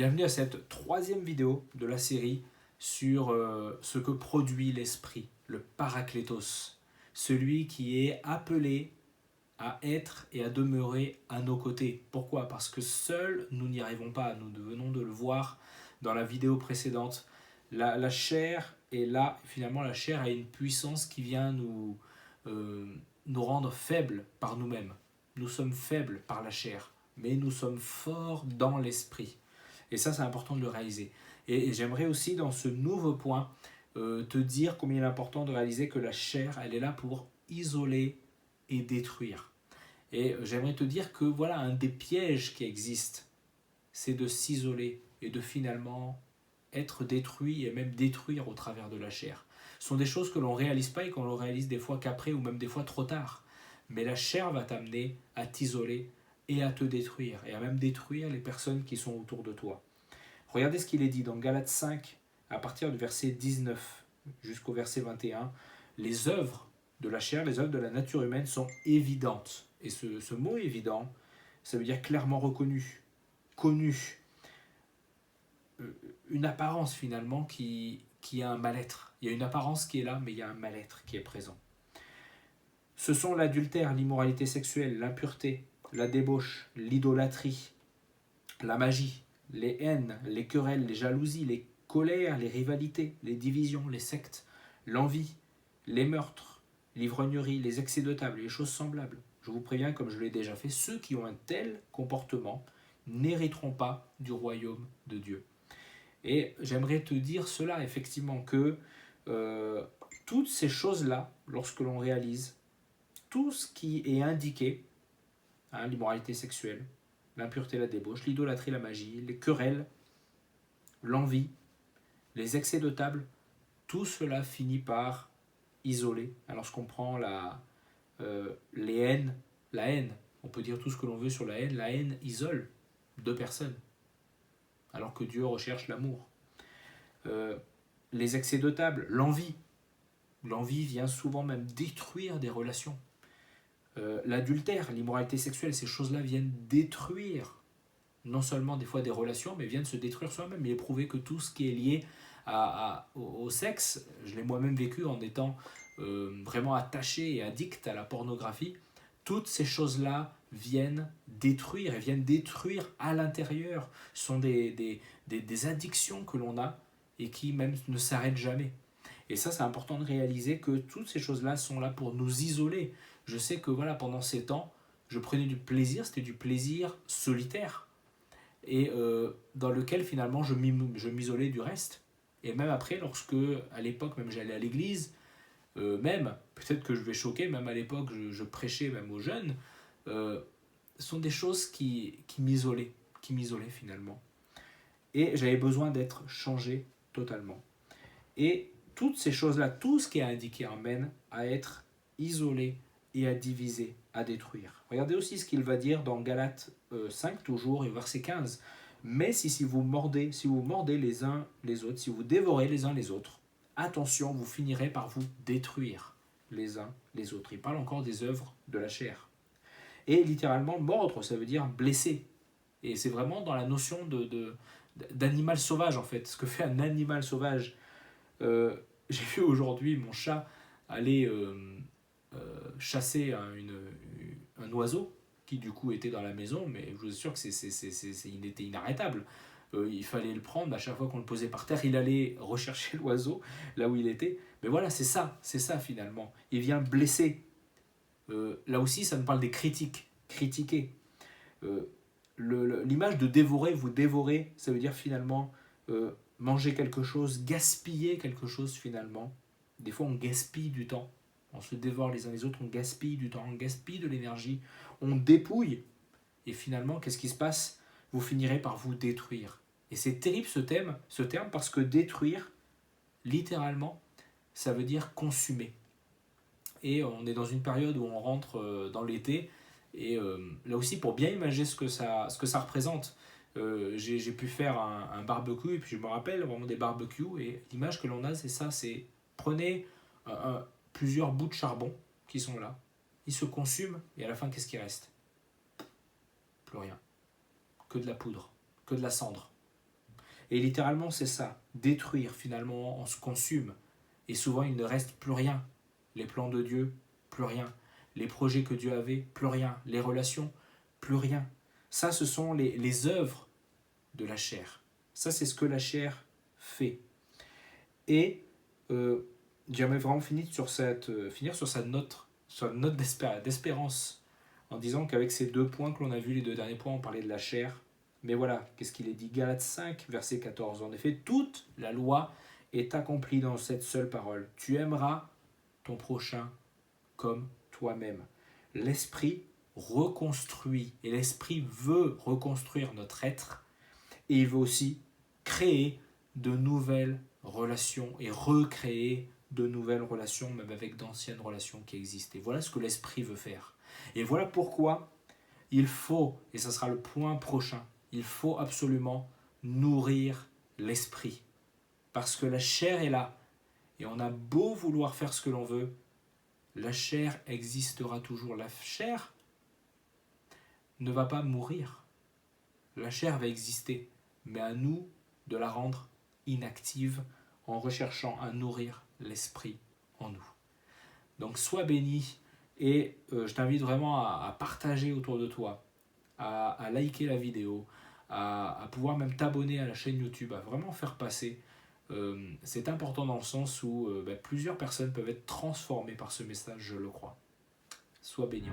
Bienvenue à cette troisième vidéo de la série sur ce que produit l'esprit, le paraklétos, celui qui est appelé à être et à demeurer à nos côtés. Pourquoi? Parce que seuls nous n'y arrivons pas, nous venons de le voir dans la vidéo précédente. La chair est là, finalement la chair a une puissance qui vient nous rendre faibles par nous-mêmes. Nous sommes faibles par la chair, mais nous sommes forts dans l'esprit. Et ça, c'est important de le réaliser. Et j'aimerais aussi, dans ce nouveau point, te dire combien il est important de réaliser que la chair, elle est là pour isoler et détruire. Et j'aimerais te dire que voilà, un des pièges qui existent, c'est de s'isoler et de finalement être détruit et même détruire au travers de la chair. Ce sont des choses que l'on ne réalise pas et qu'on le réalise des fois qu'après ou même des fois trop tard. Mais la chair va t'amener à t'isoler et à te détruire et à même détruire les personnes qui sont autour de toi. Regardez ce qu'il est dit dans Galates 5 à partir du verset 19 jusqu'au verset 21. Les œuvres de la chair, les œuvres de la nature humaine sont évidentes. Et ce mot évident, ça veut dire clairement reconnu, connu. Une apparence finalement qui a un mal-être. Il y a une apparence qui est là, mais il y a un mal-être qui est présent. Ce sont l'adultère, l'immoralité sexuelle, l'impureté, la débauche, l'idolâtrie, la magie, les haines, les querelles, les jalousies, les colères, les rivalités, les divisions, les sectes, l'envie, les meurtres, l'ivrognerie, les excès de table, les choses semblables. Je vous préviens, comme je l'ai déjà fait, ceux qui ont un tel comportement n'hériteront pas du royaume de Dieu. Et j'aimerais te dire cela, effectivement, que toutes ces choses-là, lorsque l'on réalise, tout ce qui est indiqué, l'immoralité sexuelle, l'impureté, la débauche, l'idolâtrie, la magie, les querelles, l'envie, les excès de table, tout cela finit par isoler. Alors, lorsqu'on prend les haines, la haine, on peut dire tout ce que l'on veut sur la haine isole deux personnes, alors que Dieu recherche l'amour. Les excès de table, l'envie vient souvent même détruire des relations. L'adultère, l'immoralité sexuelle, ces choses-là viennent détruire non seulement des fois des relations, mais viennent se détruire soi-même. Il est prouvé que tout ce qui est lié au sexe, je l'ai moi-même vécu en étant vraiment attaché et addict à la pornographie, toutes ces choses-là viennent détruire et viennent détruire à l'intérieur. Ce sont des addictions que l'on a et qui même ne s'arrêtent jamais. Et ça, c'est important de réaliser que toutes ces choses-là sont là pour nous isoler. Je sais que voilà, pendant ces temps, je prenais du plaisir, c'était du plaisir solitaire, et dans lequel finalement je m'isolais du reste. Et même après, lorsque à l'époque même j'allais à l'église, même, peut-être que je vais choquer, même à l'époque je prêchais même aux jeunes, ce sont des choses qui m'isolaient finalement. Et j'avais besoin d'être changé totalement. Et toutes ces choses-là, tout ce qui est indiqué amène à être isolé et à diviser, à détruire. Regardez aussi ce qu'il va dire dans Galates 5 toujours et verset 15. Mais si vous mordez les uns les autres, si vous dévorez les uns les autres, attention, vous finirez par vous détruire les uns les autres. Il parle encore des œuvres de la chair. Et littéralement, mordre, ça veut dire blesser. Et c'est vraiment dans la notion d'animal sauvage en fait. Ce que fait un animal sauvage. J'ai vu aujourd'hui mon chat aller chasser un oiseau qui du coup était dans la maison, mais je vous assure que il était inarrêtable. Il fallait le prendre, à chaque fois qu'on le posait par terre, il allait rechercher l'oiseau là où il était. Mais voilà, c'est ça finalement. Il vient blesser. Là aussi, ça nous parle des critiques, critiquer. L'image de dévorer, vous dévorer, ça veut dire finalement manger quelque chose, gaspiller quelque chose finalement. Des fois, on gaspille du temps. On se dévore les uns les autres, on gaspille du temps, on gaspille de l'énergie, on dépouille. Et finalement, qu'est-ce qui se passe? Vous finirez par vous détruire. Et c'est terrible ce terme, parce que détruire, littéralement, ça veut dire consumer. Et on est dans une période où on rentre dans l'été, et là aussi, pour bien imaginer ce que ça représente, j'ai pu faire un barbecue, et puis je me rappelle vraiment des barbecues, et l'image que l'on a, c'est ça, c'est prenez plusieurs bouts de charbon qui sont là, ils se consument, et à la fin, qu'est-ce qui reste? Plus rien. Que de la poudre, que de la cendre. Et littéralement, c'est ça. Détruire, finalement, on se consume. Et souvent, il ne reste plus rien. Les plans de Dieu, plus rien. Les projets que Dieu avait, plus rien. Les relations, plus rien. Ça, ce sont les œuvres de la chair. Ça, c'est ce que la chair fait. Et j'aimerais vraiment finir sur cette note d'espérance, en disant qu'avec ces 2 points que l'on a vus, les 2 derniers points, on parlait de la chair. Mais voilà, qu'est-ce qu'il est dit? Galates 5, verset 14. En effet, toute la loi est accomplie dans cette seule parole. Tu aimeras ton prochain comme toi-même. L'esprit reconstruit, et l'esprit veut reconstruire notre être, et il veut aussi créer de nouvelles relations et recréer de nouvelles relations, même avec d'anciennes relations qui existaient. Voilà ce que l'esprit veut faire. Et voilà pourquoi il faut, et ce sera le point prochain, il faut absolument nourrir l'esprit. Parce que la chair est là, et on a beau vouloir faire ce que l'on veut, la chair existera toujours. La chair ne va pas mourir. La chair va exister, mais à nous de la rendre inactive en recherchant à nourrir l'esprit en nous. Donc sois béni et je t'invite vraiment à partager autour de toi, à liker la vidéo, à pouvoir même t'abonner à la chaîne YouTube, à vraiment faire passer. C'est important dans le sens où plusieurs personnes peuvent être transformées par ce message, je le crois. Sois béni.